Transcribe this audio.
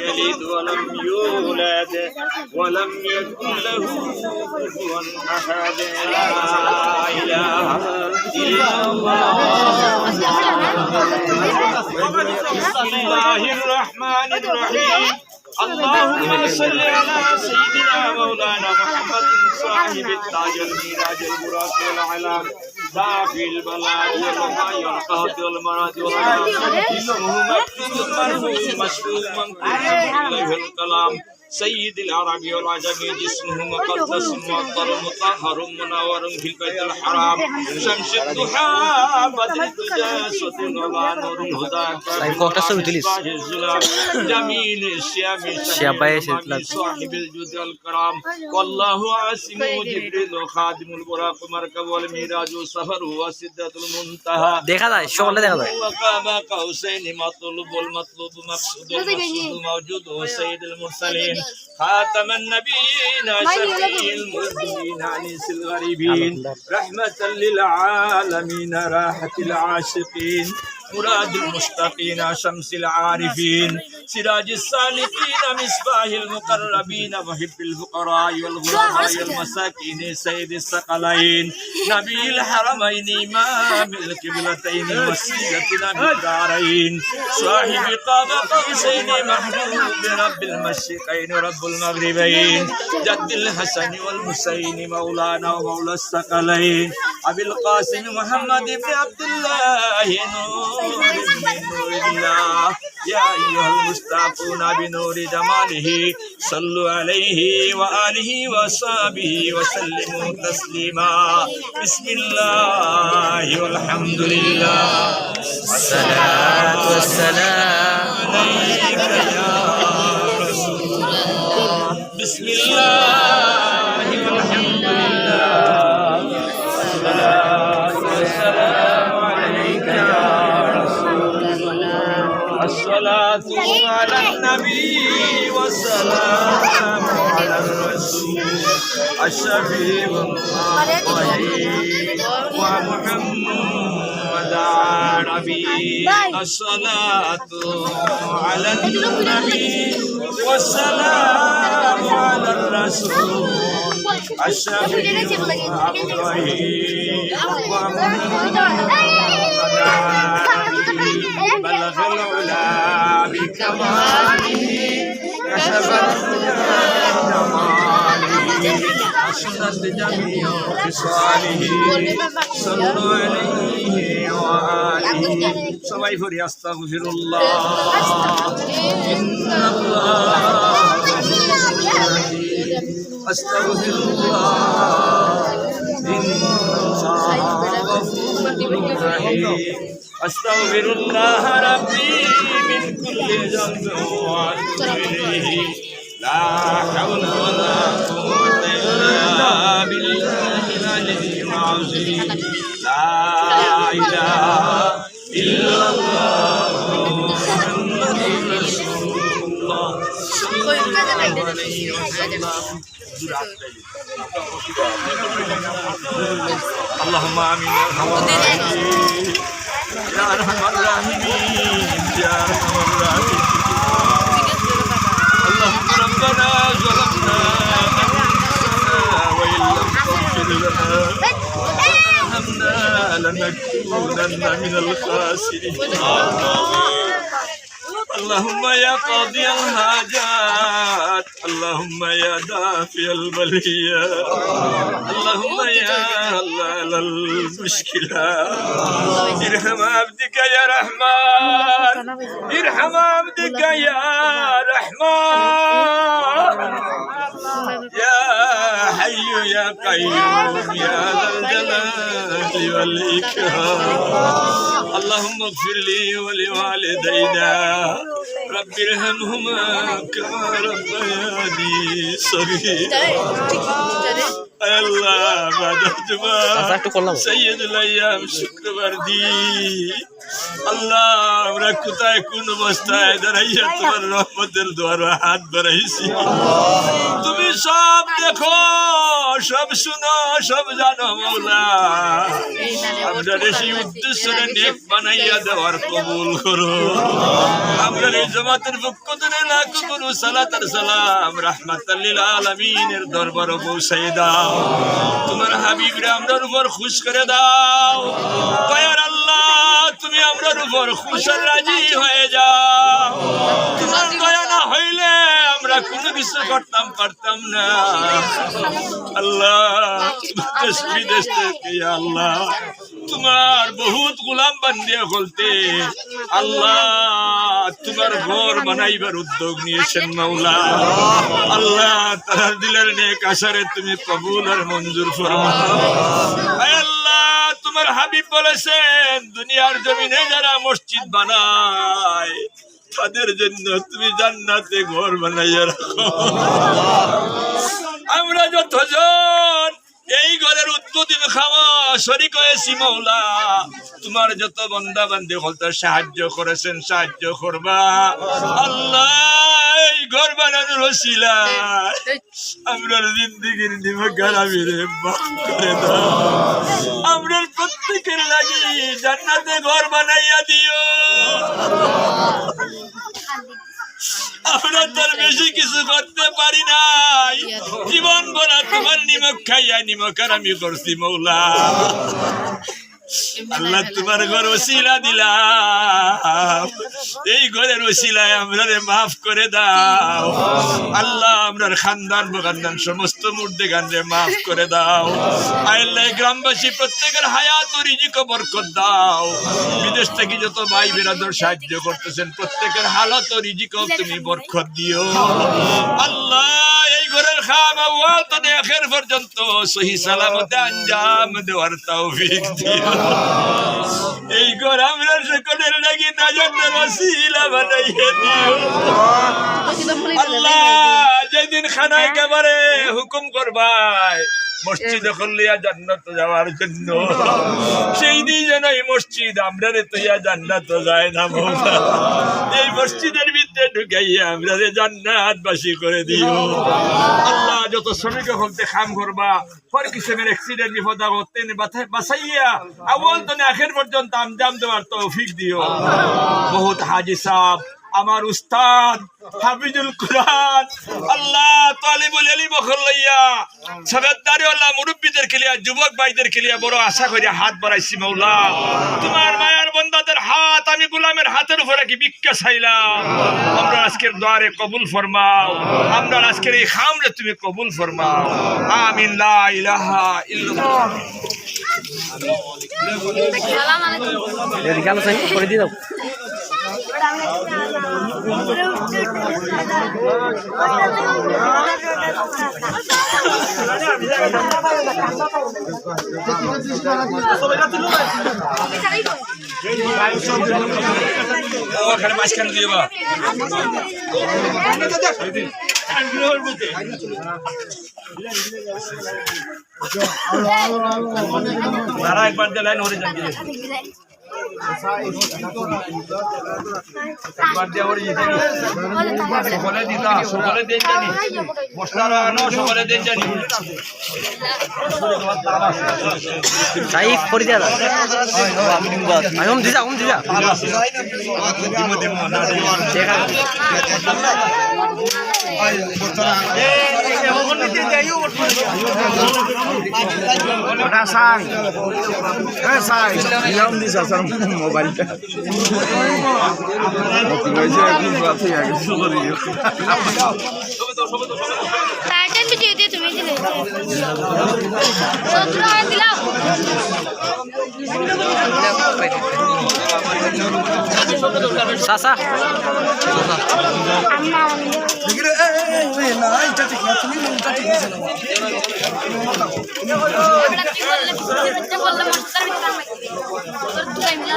يلد ولم يولد ولم يكن له كفوا أحد لا إله إلا الله بسم الله الرحمن الرحيم اللهم صل على سيدنا مولانا محمد صاحب التاج الميراج البراق والعلام دافع البلاء والوباء والقهر والمرض والعافية اسمه مكتوب مرفوع مشروع منقول إليه الكلام سيد العرب والعجم جسمه مقدس معطر مطهر منور في البيت الحرام شمس الضحى بدر التجسد ولا نور الهدى جميل الشيام صاحب الجود والكرام والله عاصم جبريل خادم البراق مركب والميراج سفر وسدة المنتهى وقام قوسين مطلوب والمطلوب مقصود المقصود موجود سيد المرسلين خاتم النبيين شفيع المذنبين انيس الغريبين رحمة للعالمين راحة العاشقين مراد المشتاقين شمس العارفين سراج السالكين مصباح المقربين محب الفقراء والغرباء والمساكين سيد الثقلين نبي الحرمين إمام القبلتين وسيلتنا بالدارين صاحب قاب قوسين محبوب رب المشرقين رب المغربين جد الحسن والحسين مولانا ومولى الثقلين أبي القاسم محمد بن عبد الله نور من نور الله يا أيها المشتاقون بنور جماله صلوا عليه وآله وصحبه وسلموا تسليما بسم الله والحمد لله والصلاة والسلام عليك يا رسول الله بسم الله والحمد لله والصلاة والسلام عليك يا الصلاة على النبي والسلام على الرسول الشفيع الطهير ومحمد عربي الصلاة على النبي والسلام على الرسول الشفيع الطهير ومحمد بلغ العلا بكماله كشف جماله حسنت جميع خصاله صلوا عليه وآله সবাই পড়ি আস্তাগফিরুল্লাহ ইন্নাল্লাহ আস্তাগফিরুল্লাহ أستغفر الله ربي من كل ذنب وأتوب إليه لا حول ولا قوة إلا بالله العلي العظيم لا إله إلا الله محمد رسول الله صلى الله عليه وسلم اللهم آمين يا أرحم الراحمين يا أرحم الراحمين اللهم ربنا ظلمنا أنفسنا وإن لم تغفر لنا وترحمنا لنكونن من الخاسرين اللهم يا قاضي الحاجات اللهم يا دافع البليات اللهم يا حلال المشكلات ارحم عبدك يا رحمن ارحم عبدك يا رحمن يا حي يا قيوم يا ذا الجلال والإكرام اللهم اغفر لي ولوالدينا رب ارحمهما كما ربياني صغيرا الله بعد اجتماع سيد الايام شكر وردي আল্লাহ আমরা কোথায় কোন অবস্থায় দাঁড়াইয়া তোমার রহমতের দ্বারা হাত বাড়াইছি তুমি সব দেখো সব শুনো সব জানো মৌলা আমরা সেই উদ্দেশ্যে নেক বানাইয়া দেওয়ার কবুল করো আমরা এই জামাতের পক্ষ থেকে লাখ করু সালাত আর সালাম রাহমাতাল লিল আলামিনের দরবারে পৌঁছাই দাও তোমার হাবিবরে আমরার উপর খুশ করে দাও দয়ার আল্লাহ তুমি আমরার উপর খুশ আর রাজি হয়ে যাও তোমার দয়া না হইলে আমরা কোনো কিছু করতাম পারতাম না আল্লাহ দেশ বিদেশ থেকে আল্লাহ তোমার বহুত গোলাম বান্দিয়া বলতে আল্লাহ তোমার ঘর বানাইবার উদ্যোগ নিয়েছেন মাওলা আল্লাহ তার দিলের নেক আশারে তুমি কবুল আর মঞ্জুর ফরমাও আয় আল্লাহ তোমার হাবিব বলেছেন দুনিয়ার জমিনে যারা মসজিদ বানায় তাদের জন্য তুমি জান্নাতে ঘর বানাইয়া রাখো আমরা যতজন এই ঘরের উদ্বোধন খাওয়া শরীক হয়েছি মৌলা তোমার যত বান্দা বান্দি হলতে সাহায্য করেছেন সাহায্য করবা আল্লাহ এই ঘর বানানোর ওসিলায় আমরার জিন্দেগির নিমগারামিরে মাফ করে দাও আমরার প্রত্যেকের লাগি জান্নাতে ঘর বানাইয়া দিও আমরা তার বেশি কিছু করতে পারি নাই জীবন ভরা তোমার নিমক খাইয়া নিমক আর আমি করছি মৌলা আল্লাহ তোমার ঘর ওসিলা দিলাম এই ঘরের ওসিলায় আমরা মাফ করে দাও আল্লাহ আমরার খানদান বখানদান সমস্ত মুর্দে গানরে মাফ করে দাও আল্লাহ গ্রামবাসী প্রত্যেকের হায়াত ও রিজিক বরকত দাও বিদেশ থেকে যত ভাই বেরাদর সাহায্য করতেছেন প্রত্যেকের হালত ও রিজিক তুমি বরকত দিও আল্লাহ এই ঘরের খাওয়া তো আখের পর্যন্ত সহি সালামতে আঞ্জাম দেওয়ার তৌফিক দিও এই ঘর আমরা সকলের লাগি নাজাতের ওসিলা বানাইয়া দিও আল্লাহ যেদিন খানায় একেবারে হুকুম করবাই মসজিদে খুলিয়া জান্নাত যাওয়ার জন্য সেই দিন যেন এই মসজিদ আমরা তৈয়া জান্নাত যায় না মৌলা এই মসজিদের ভিতরে ঢুকাইয়া আমরা জান্নাতবাসী করে দিও আল্লাহ যত শ্রমিক হলতে কাম করবা ফর কিসেমের অ্যাক্সিডেন্ট বিপদ হতে বাঁচাইয়া আউয়াল তো আখের পর্যন্ত আঞ্জাম দেওয়ার তৌফিক দিও বহুত হাজি সাহেব আমার উস্তাদ হাফিজুল কুরআন আল্লাহ তালিবুল ইলম বখলাইয়া সবেদারি আল্লাহ মুরব্বিদের খেলিয়া যুবক ভাইদের খেলিয়া বড় আশা করিয়া হাত বাড়াইছি মাওলা তোমার মায়ার বান্দাদের হাত আমি গোলামের হাতের উপরে কি ভিক্ষা চাইলাম আমরা আজকের দোয়ারে কবুল ফরমাও আমরা আজকের এই খামরে তুমি কবুল ফরমাও আমিন লা ইলাহা ইল্লাল্লাহ আসসালামু আলাইকুম এদিকে আলোচনা করে দিও ওখানে মাঝখানে দিয়ে বা তারা একবার দিয়ে লাইন হয়ে যাবে সকলে দিতা সকলে দেন জানি মশলা রানো সকলে দেন জানি সাইফ করে দিয়া আমি দিমু দিজা দিমু না দেখা ওটা সাই সাই নিয়ম দিস আসর মোবাইলটা মোবাইলটা একদম বাতি আগে শুরু করিও টাইটেল ভিডিও দিয়ে তুমি দিলে সত্রা দিলাও সাসা আম্মা দেখরে এই না এটা ঠিক না তুমি এটা ঠিক আছে না বললে মশলা ভিতরে তোর তুই মিলা